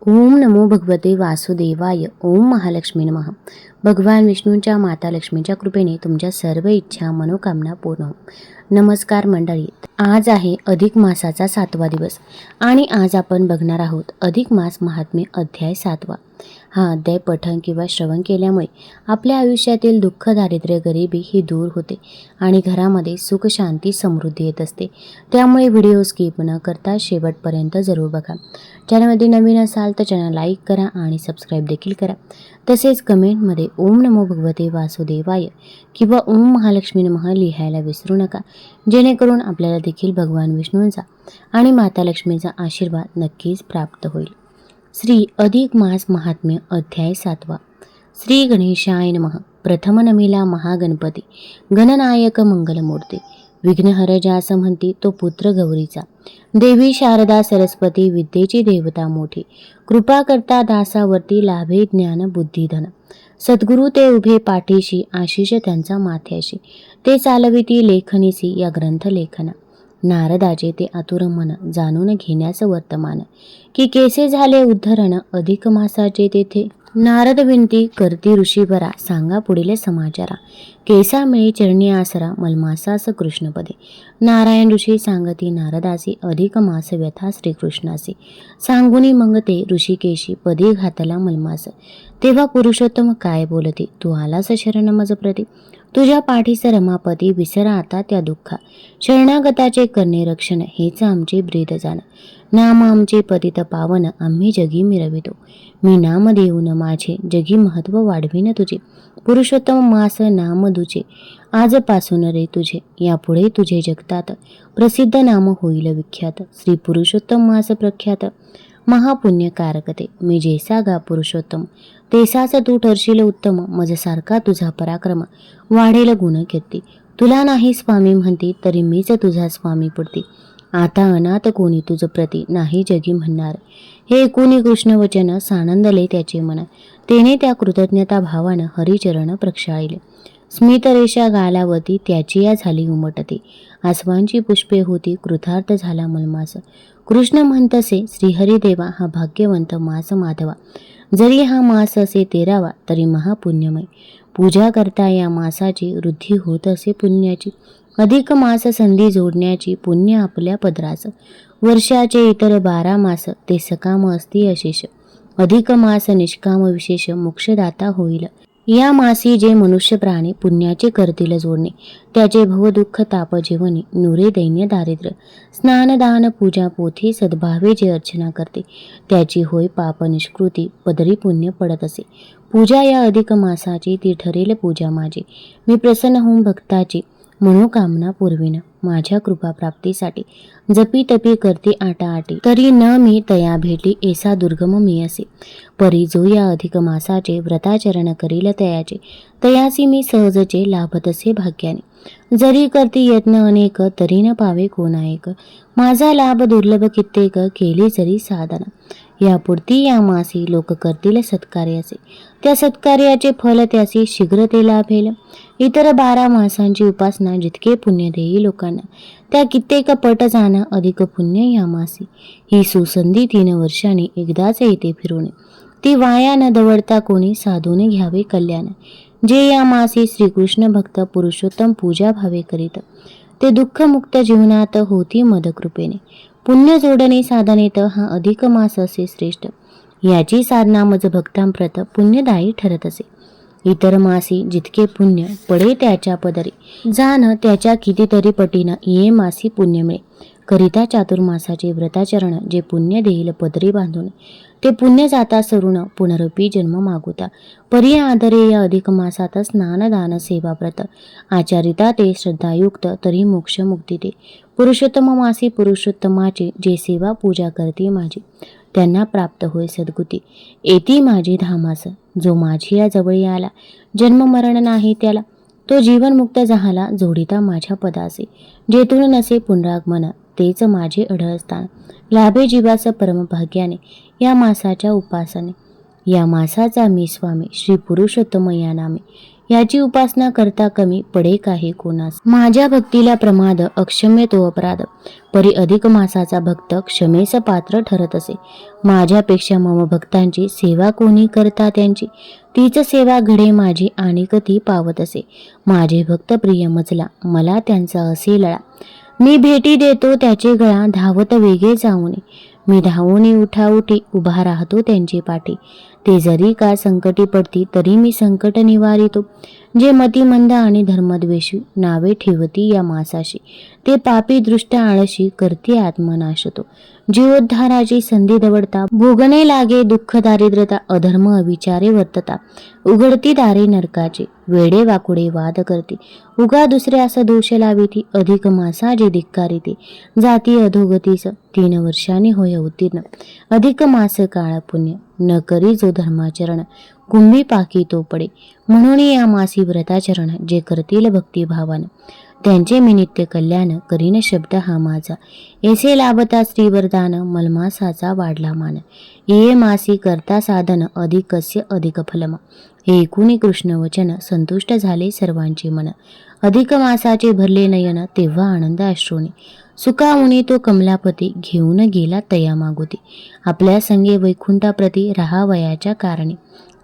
ओम नमो भगवते वासुदेवाय. ओम महालक्ष्मी नमः. भगवान विष्णूंच्या माता लक्ष्मीच्या कृपेने तुमच्या सर्व इच्छा मनोकामना पूर्ण हो. नमस्कार मंडळी. आज आहे अधिक मासाचा 7वा दिवस आणि आज आपण बघणार आहोत अधिक मास महात्म्य अध्याय 7वा. हा अध्याय पठण किंवा श्रवण केल्यामुळे आपल्या आयुष्यातील दुःख, दारिद्र्य, गरिबी ही दूर होते आणि घरामध्ये सुख, शांती, समृद्धी येत असते. त्यामुळे व्हिडिओ स्किप न करता शेवटपर्यंत जरूर बघा. चॅनलमध्ये नवीन असाल तर चॅनल लाईक करा आणि सबस्क्राईब देखील करा. तसेच कमेंटमध्ये ओम नमो भगवते वासुदेवाय किंवा ओम महालक्ष्मी नमः लिहायला विसरू नका, जेणेकरून आपल्याला देखील भगवान विष्णूंचा आणि माता लक्ष्मीचा आशीर्वाद नक्कीच प्राप्त होईल. श्री अधिक मास महात्म्य अध्याय 7वा. श्री गणेशाय नमः. प्रथम नमीला महागणपती गणनायक मंगलमूर्ती. विघ्नहर ज्यास म्हणती तो पुत्र गौरीचा. देवी शारदा सरस्वती विद्येची देवता मोठी. कृपा करता दासावरती लाभे ज्ञान बुद्धी धन. सद्गुरु ते उभे पाठीशी आशिष त्यांचा माथ्याशी. ते चालविती लेखनीसी या ग्रंथ लेखना. नारदाचे ते आतुर मन जाणून घेण्यास वर्तमान. की केसे झाले उद्धरण अधिक मासाचे तेथे. नारद विनती करती ऋषीवरा सांगा पुढील समाचारा. केसा मिळी चरणी आसरा मलमासास कृष्णपदे. नारायण ऋषी सांगती नारदासी अधिक मास व्यथा श्रीकृष्णासी. सांगुनी मग ते ऋषिकेशी पदी घातला मलमास. तेव्हा पुरुषोत्तम काय बोलते तू आलास शरण मज प्रती. तुझ्या पाठीस रमापती विसरा आता त्या दुःखा. शरणागताचे करणे रक्षण हेच आमचे ब्रीद जाण. नाम आमचे पतित पावन आम्ही जगी मिरवितो. मी नाम देऊन माझे जगी महत्व वाढविन तुझे. पुरुषोत्तम मास नाम दुचे आजपासून रे तुझे. यापुढे तुझे जगतात प्रसिद्ध नाम होईल विख्यात. श्री पुरुषोत्तम मास प्रख्यात महापुण्यकारकते. मी जैसा गा पुरुषोत्तम तेसाच तू ठरशील उत्तम. मजसारखा तुझा पराक्रम वाढेल गुण कीर्ती. तुला नाही स्वामी म्हणती तरी मीच तुझा स्वामी पुरती. आता अनाथ कोणी तुझ प्रती नाही जगी म्हणणार. हे कोणी कृष्ण वचन सानंदले त्याचे मन. तेने त्या कृतज्ञता भावानं हरिचरण प्रक्षाळिले. स्मितरेषा गालावती त्याची या झाली उमटती. आसवांची पुष्पे होती कृतार्थ झाला मलमास. कृष्ण म्हणतसे श्रीहरिदेवा हा भाग्यवंत मास माधवा. जरी हा मास असे 13वा तरी महापुण्यमय. पूजा करता या मासाची वृद्धी होत असे पुण्याची. अधिक मास संधी जोडण्याची पुण्य आपल्या पदरास. वर्षाचे इतर 12 मास ते सकाम असती अशेष. अधिक मास निष्काम विशेष मोक्षदाता होईल. या मासी जे मनुष्य प्राणी पुण्याचे करतील जोडणे. त्याचे भवदुःख ताप जीवनी नुरे दैन्य दारिद्र्य. स्नान दान पूजा पोथी सद्भावे जे अर्चना करते त्याची होय पाप निष्कृती पदरी पुण्य पडत असे. पूजा या अधिक मासाची ती ठरेल पूजा माझी. मी प्रसन्न होऊन भक्ताची मनोकामना पूर्वीन. माझ्या कृपा प्राप्तीसाठी जपी तपी करते आटाआटी. तरी न मी तया भेटली ऐसा दुर्गम मी असे. परी जो या अधिक मासाचे व्रताचरण करील तयाचे. तयासी मी सहजचे लाभत असे भाग्याने. जरी करती यत्न अनेक तरी न पावे कोणा एक. माझा लाभ दुर्लभ कित्येक केले जरी साधना. यापुढती या मासी लोक करतील सत्कार्याचे. त्या सत्कार्याचे फल त्यासी शीघ्र ते लाभेल. इतर 12 मासांची उपासना जितके पुण्य देई लोकांना त्या कित्येक पट जाणं अधिक पुण्य या मासी. ही सुसंधी 3 वर्षांनी एकदाच येते फिरवणे. ती वाया न दवडता कोणी साधूने घ्यावे कल्याण. जे या मासी श्रीकृष्ण भक्त पुरुषोत्तम पूजा भावे करीत ते दुःखमुक्त जीवनात होती मदकृपेने. पुण्य जोडणे साधनेत हा अधिक मास असे श्रेष्ठ. याची साधना मज भक्तांप्रत पुण्यदायी ठरत असे. इतर मासी जितके पुण्य पडे त्याच्या पदरी जाण त्याच्या कितीतरी पटीनं ये मासी पुण्य मिळे. करिता चातुर्मासाचे व्रताचरण जे पुण्य देईल पदरी बांधून ते पुण्य जाता सरून पुनरुपी जन्म मागुता. परी आदरे या अधिक मासात स्नान दान सेवा व्रत आचारिता ते श्रद्धायुक्त तरी मोक्ष मुक्ती ते. पुरुषोत्तम मासी पुरुषोत्तमाची जे सेवा पूजा करते माझी त्यांना प्राप्त होय सद्गुती. येती माझी धामास. जो माझी या जवळी आला जन्म मरण नाही त्याला. तो जीवनमुक्त झाला जोडिता माझ्या पदासे. जेथून नसे पुनरागमन तेच माझे अढळस्थान. लाभे जीवास परमभाग्याने या मासाच्या उपासने. या मासाचा मी स्वामी श्री पुरुषोत्तम या नामे. याची उपासना करता कमी पडे काही कोणास. माझ्या भक्तीला प्रमाद अक्षम्य तो अपराध, परी अधिक मासाचा भक्त क्षमेस पात्र ठरत असे. माझ्यापेक्षा मम भक्तांची सेवा कोणी करता त्यांची, तीच सेवा घडे माझी आणि ती पावत असे. माझे भक्त प्रिय मजला मला त्यांचा असे लळा, मी भेटी देतो त्याचे गळा धावत वेगे जाऊने. मी धावून उठाउठी उभा राहतो त्यांची पाठी, ते जरी का संकटी पडती तरी मी संकट निवारितो. जे मतिमंद आणि धर्मद्वेषी नावे ठेवती या मासाशी, ते पापी दृष्ट आळशी करती आत्मनाशतो. जीवोद्धाराची संधी दवडता भोगणे लागे दुःख दारिद्रता, अधर्म अविचारे वर्तता उघडती दारे नरकाची. वेडे वाकुडे वाद करते उगा दुसऱ्यास दोष लाविती, अधिक मासा जे धिक्कारिते जाती अधोगतीस. 3 वर्षांनी होय उत्तीर्ण अधिक मास काळ पुण्य, न करी जो धर्माचरण कुंभी पाकी तो पडे. म्हणून या मासी व्रताचरण जे करतील भक्तिभावान, त्यांचे मी नित्य कल्याण करीन शब्द हा माझा. ऐसे लाभता श्रीवरदान मलमासाचा वाढला मान, ये मासी करता साधन अधिकस्य अधिक फलम. हे ऐकून कृष्ण वचन संतुष्ट झाले सर्वांचे मन. अधिक मासाचे भरले नयन तेव्हा आनंद अश्रूने, सुखामुनी तो कमलापती घेऊन गेला तया मागोती. आपल्या संगे वैकुंठाप्रती राहावयाच्या कारणे.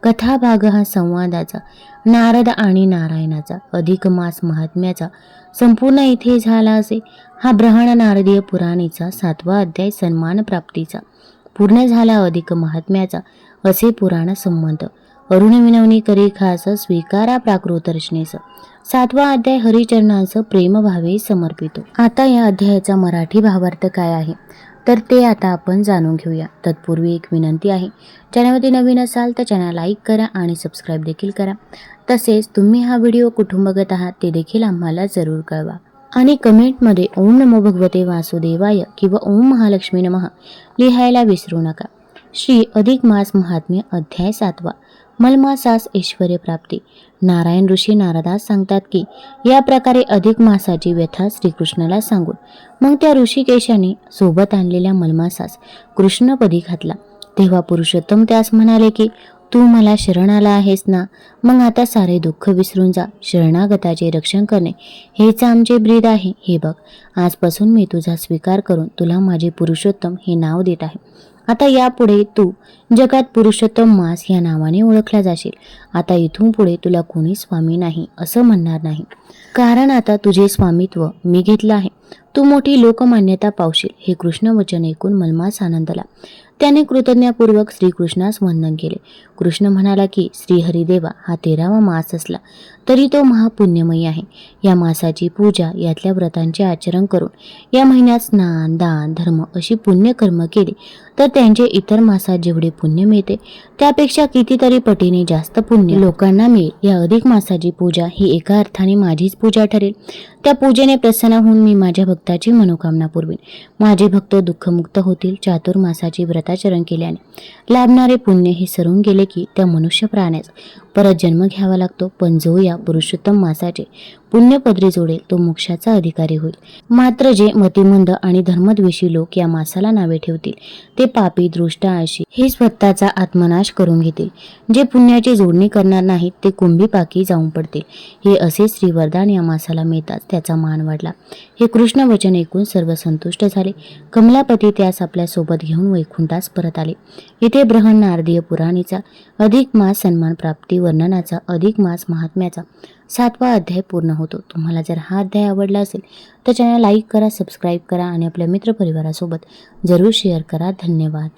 कथा भाग हा संवादाचा नारद आणि नारायणाचा अधिक मास महात्म्याचा संपूर्ण इथे झाला असे. हा ब्रहण नारदीय पुराणीचा 7वा अध्याय सन्मान प्राप्तीचा पूर्ण झाला. अधिक महात्म्याचा असे पुराण संबंध. अरुण विनवणी करी खास स्वीकारा प्राकृत रचनेस. 7वा अध्याय हरिचरणांचं प्रेमभावे समर्पितो. आता या अध्यायाचा मराठी भावार्थ काय आहे तर ते आता आपण जाणून घेऊया. तत्पूर्वी एक विनंती आहे, चॅनलवरती नवीन असाल तर चॅनल लाईक करा आणि सबस्क्राईब देखील करा. तसेच तुम्ही हा व्हिडिओ कुठून बघत आहात ते देखील आम्हाला जरूर कळवा. आणि कमेंटमध्ये ओम नमो भगवते वासुदेवाय किंवा ओम महालक्ष्मी नमः लिहायला विसरू नका. श्री अधिक मास महात्म्य अध्याय 7वा. मलमासास ऐश्वर्य प्राप्ती. नारायण ऋषी नारदास सांगतात की या प्रकारे अधिक मासाची व्यथा श्रीकृष्णाला सांगून मग त्या ऋषिकेशाने सोबत आणलेल्या मलमासास कृष्णपदी घातला. तेव्हा पुरुषोत्तम त्यास म्हणाले की तू मला शरण आला आहेस ना, मग आता सारे दुःख विसरून जा. शरणागताचे रक्षण करणे हेच आमचे ब्रीद आहे. हे बघ, आजपासून मी तुझा स्वीकार करून तुला माझे पुरुषोत्तम हे नाव देत आहे. आता यापुढे तू जगात पुरुषोत्तम मास या नावाने ओळखला जाशील. आता इथून पुढे तुला कोणी स्वामी नाही असं म्हणणार नाही, कारण आता तुझे स्वामित्व मी घेतलं आहे. तू मोठी लोकमान्यता पावशील. हे कृष्ण वचन ऐकून मलमास आनंदला. त्याने कृतज्ञतापूर्वक श्रीकृष्णास वंदन केले. कृष्ण म्हणाला की श्रीहरिदेवा, हा 13वा मास असला तरी तो महापुण्यमयी आहे. या मासाची पूजा, यातल्या व्रतांचे आचरण करून या महिन्यात स्नान दान धर्म अशी पुण्यकर्म केली तर त्यांचे इतर मासात जेवढे पुण्य मिळते त्यापेक्षा कितीतरी पटीने जास्त पुण्य लोकांना मिळेल. या अधिक मासाची पूजा ही एका अर्थाने माझीच पूजा ठरेल. त्या पूजेने प्रसन्न होऊन मी माझ्या भक्ताची मनोकामना पुरवीन. माझे भक्त दुःखमुक्त होतील. चातुर्मासाचे व्रताचरण केल्याने लाभणारे पुण्य हे सरून गेले की त्या मनुष्य प्राण्यास परत जन्म घ्यावा लागतो. पण जो या पुरुषोत्तम मासाचे पुण्य पदरी जोडेल तो मोक्षाचा अधिकारी होईल. मात्र जे मतिमंद आणि धर्मद्वेषी लोक या मासाला नावे ठेवतील ते पापी दृष्ट आळशी हे स्वतःचा आत्मनाश करून घेतील. जे पुण्याची जोडणी करणार नाहीत ते कुंभी पाकी जाऊन पडतील. हे असे श्रीवरदान या मासाला मिळताच त्याचा मान वाढला. हे कृष्ण वचन ऐकून सर्व संतुष्ट झाले. कमलापती त्यास आपल्या सोबत घेऊन वैकुंठास परत आले. इथे ब्रहण नारदीय पुराणीचा अधिक मास सन्मान प्राप्ती वर्णनाचा अधिक मास महात्म्याचा 7वा अध्याय पूर्ण होतो. तुम्हाला जर हा अध्याय आवडला असेल तर चॅनल लाईक करा, सबस्क्राईब करा आणि आपल्या मित्रपरिवारासोबत जरूर शेअर करा. धन्यवाद.